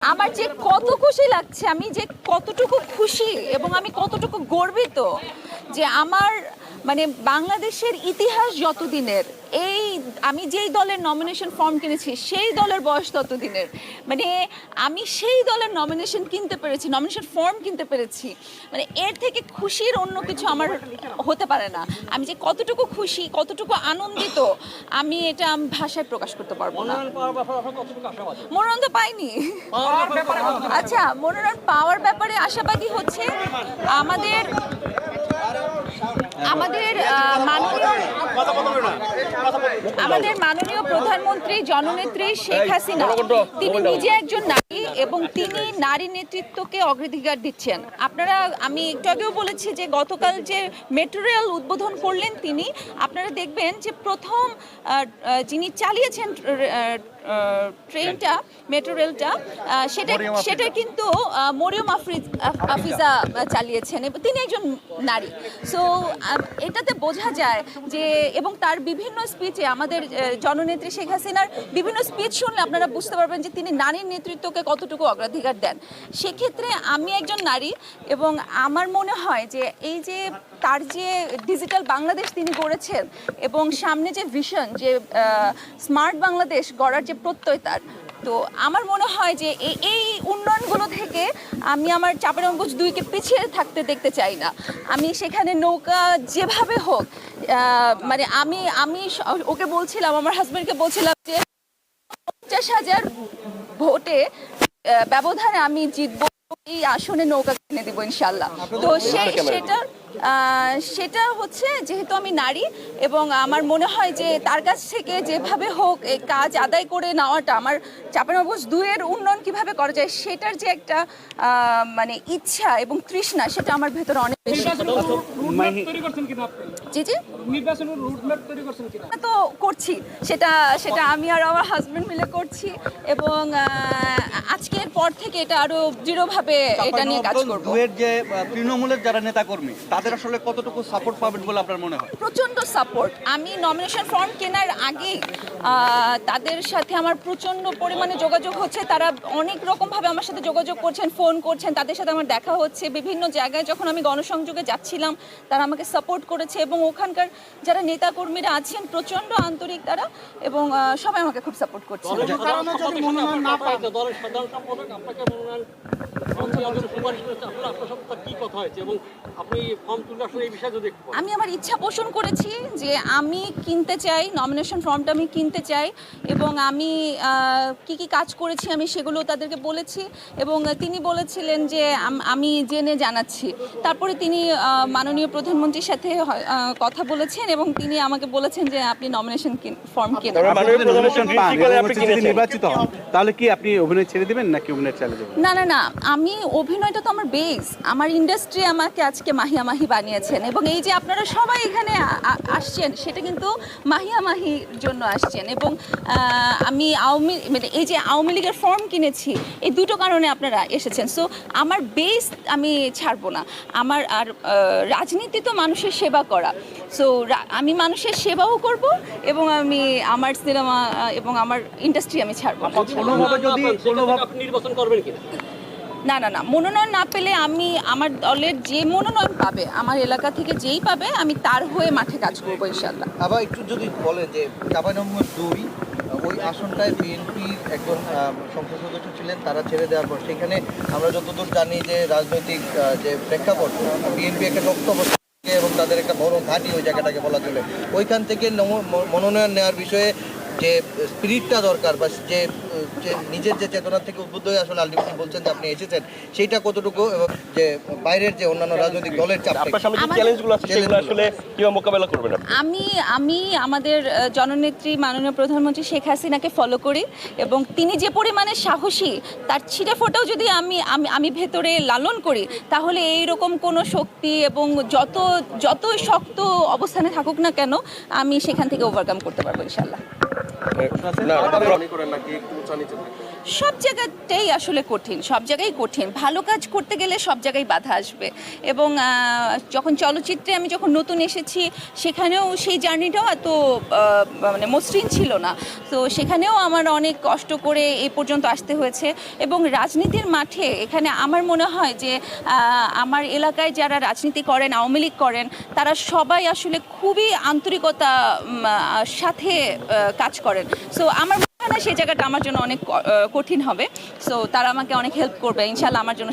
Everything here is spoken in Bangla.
আমার যে কত খুশি লাগছে, আমি যে কতটুকু খুশি এবং আমি কতটুকু গর্বিত যে আমার মানে বাংলাদেশের ইতিহাস যতদিনের, এই আমি যেই দলের নমিনেশন ফর্ম কিনেছি সেই দলের বয়স ততদিনের, মানে আমি সেই দলের নমিনেশন কিনতে পেরেছি, নমিনেশন ফর্ম কিনতে পেরেছি, মানে এর থেকে খুশির অন্য কিছু আমার হতে পারে না। আমি যে কতটুকু খুশি, কতটুকু আনন্দিত, আমি এটা ভাষায় প্রকাশ করতে পারবো না। মনোনয়ন তো পাইনি। আচ্ছা, মনোনয়ন পাওয়ার ব্যাপারে আশাবাদী হচ্ছে আমাদের মাননীয় প্রধানমন্ত্রী জননেত্রী শেখ হাসিনা, তিনি নিজে একজন নারী এবং তিনি নারী নেতৃত্বকে অগ্রাধিকার দিচ্ছেন। আপনারা, আমি একটু আগেও বলেছি যে গতকাল যে মেট্রো রেল উদ্বোধন করলেন তিনি, আপনারা দেখবেন যে প্রথম যিনি চালিয়েছেন ট্রেনটা, মেট্রো রেলটা, সেটা কিন্তু মরিয়ম আফিজা চালিয়েছেন এবং তিনি একজন নারী। সো এটাতে বোঝা যায় যে, এবং তার বিভিন্ন স্পিচে আমাদের জননেত্রী শেখ হাসিনার বিভিন্ন স্পিচ শুনলে আপনারা বুঝতে পারবেন যে তিনি নারীর নেতৃত্বকে কতটুকু অগ্রাধিকার দেন। সেক্ষেত্রে আমি একজন নারী এবং আমার মনে হয় যে এই যে তার যে ডিজিটাল বাংলাদেশ তিনি গড়েছেন এবং সামনে যে ভিশন, যে স্মার্ট বাংলাদেশ গড়ার যে প্রত্যয় তার, তো আমার মনে হয় যে এই উন্নয়নগুলো থেকে আমি আমার চাঁপাইনবাবগঞ্জ 2-কে পিছিয়ে থাকতে দেখতে চাই না। আমি সেখানে নৌকা যেভাবে হোক, মানে আমি ওকে বলছিলাম, আমার হাজব্যান্ডকে বলছিলাম যে 50,000 ভোটে ব্যবধানে আমি জিতবো, এই আসনে নৌকা কিনে দেবো ইনশাল্লাহ। তো সেটা হচ্ছে, যেহেতু আমি নারী এবং আমার মনে হয় যে তার কাছ থেকে যেভাবে হোক এই কাজ আদায় করে নেওয়াটা, আমার চাঁপাইনবাবগঞ্জ 2-এর উন্নয়ন কিভাবে করা যায় সেটার যে একটা মানে ইচ্ছা এবং তৃষ্ণা, সেটা আমার ভেতরে অনেক বেশি। জি জি, তো করছি, সেটা আমি আর আমার হাজবেন্ড মিলে করছি এবং আজকের পর থেকে এটা আরো দৃঢ়ভাবে এটা নিয়ে কাজ করব। যে তৃণমূলের যারা নেতাকর্মী, তাদের আসলে কতটুকু সাপোর্ট পাবেন বলে আপনার মনে হয়? প্রচন্ড সাপোর্ট। আমি নমিনেশন ফর্ম কেনার আগেই তাদের সাথে আমার প্রচন্ড পরিমাণে যোগাযোগ হচ্ছে। তারা অনেক রকমভাবে আমার সাথে যোগাযোগ করছেন, ফোন করছেন, তাদের সাথে আমার দেখা হচ্ছে। বিভিন্ন জায়গায় যখন আমি গণসংযোগে যাচ্ছিলাম তারা আমাকে সাপোর্ট করেছে এবং ওখানকার যারা নেতাকর্মীরা আছেন প্রচন্ড আন্তরিক তারা, এবং সবাই আমাকে খুব সাপোর্ট করছে। আমি আমার ইচ্ছা পোষণ করেছি যে আমি কিনতে চাই, নমিনেশন ফর্মটা আমি কিনতে চাই এবং আমি কি কাজ করেছি আমি সেগুলো তাদেরকে বলেছি এবং তিনি বলেছিলেন যে আমি জেনে জানাচ্ছি। তারপরে তিনি মাননীয় প্রধানমন্ত্রীর সাথে কথা বলেছেন এবং তিনি আমাকে বলেছেন যে আপনি নমিনেশন ফর্ম কিনুন। নির্বাচিত হন তাহলে কি আপনি অভিনয় ছেড়ে দিবেন নাকি অভিনয় চালিয়ে যাবেন? না, আমি অভিনয়টা তো আমার বেস, আমার ইন্ডাস্ট্রি আমাকে আজকে মাহিয়া মাহি বানিয়েছেন এবং এই যে আপনারা সবাই এখানে আসছেন সেটা কিন্তু মাহিয়া মাহির জন্য আসছেন এবং আমি মানে এই যে আওয়ামী লীগের ফর্ম কিনেছি, এই দুটো কারণে আপনারা এসেছেন। সো আমার বেস আমি ছাড়বো না। আমার আর রাজনীতি তো মানুষের সেবা করা, সো আমি মানুষের সেবাও করব এবং আমি আমার সিনেমা এবং আমার ইন্ডাস্ট্রি আমি ছাড়বো না। নির্বাচন করবেন কিনা? না, মনোনয়ন না পেলে আমি আমার দলের যে মনোনয়ন পাবে, আমার এলাকা থেকে যেই পাবে, আমি তার হয়ে মাঠে কাজ করবো ইনশাল্লাহ। আবার একটু যদি বলেন যে চাঁপাইনবাবগঞ্জ 2 ওই আসনটায় বিএনপির একজন সংসদ সদস্য ছিলেন, তারা ছেড়ে দেওয়ার পর সেখানে আমরা যতদূর জানি যে রাজনৈতিক যে প্রেক্ষাপট, বিএনপি একটা বক্তব্য এবং তাদের একটা বড় ঘাঁটি ওই জায়গাটাকে বলা চলে, ওইখান থেকে মনোনয়ন নেওয়ার বিষয়ে যে স্পিরিটটা দরকার বা যে নিজের যে চেতনা থেকে উদ্বুদ্ধ হয়ে আসলে আলটিমেটলি বলছেন যে আপনি এসেছেন, সেইটা কতটুকু এবং যে বাইরের যে অন্যান্য রাজনৈতিক দলের চাপ মোকাবেলা করবেন? আমি আমাদের জননেত্রী মাননীয় প্রধানমন্ত্রী শেখ হাসিনাকে ফলো করি এবং তিনি যে পরিমাণে সাহসী, তার ছিটে ফোটাও যদি আমি ভেতরে লালন করি, তাহলে এইরকম কোনো শক্তি এবং যত শক্ত অবস্থানে থাকুক না কেন, আমি সেখান থেকে ওভারকাম করতে পারবো ইনশাল্লাহ। সব জায়গাটাই আসলে কঠিন, সব জায়গায় কঠিন। ভালো কাজ করতে গেলে সব জায়গায় বাধা আসবে। এবং যখন চলচ্চিত্রে আমি যখন নতুন এসেছি সেখানেও সেই জার্নিটাও এত মানে মসৃণ ছিল না। তো সেখানেও আমার অনেক কষ্ট করে এই পর্যন্ত আসতে হয়েছে। এবং রাজনীতির মাঠে এখানে আমার মনে হয় যে আমার এলাকায় যারা রাজনীতি করেন, আওয়ামী লীগ করেন, তারা সবাই আসলে খুবই আন্তরিকতা সাথে কাজ করেন। সো আমার মনে হয় না সেই জায়গাটা আমার জন্য অনেক কঠিন হবে। সো তারা আমাকে অনেক হেল্প করবে ইনশাল্লাহ আমার জন্য।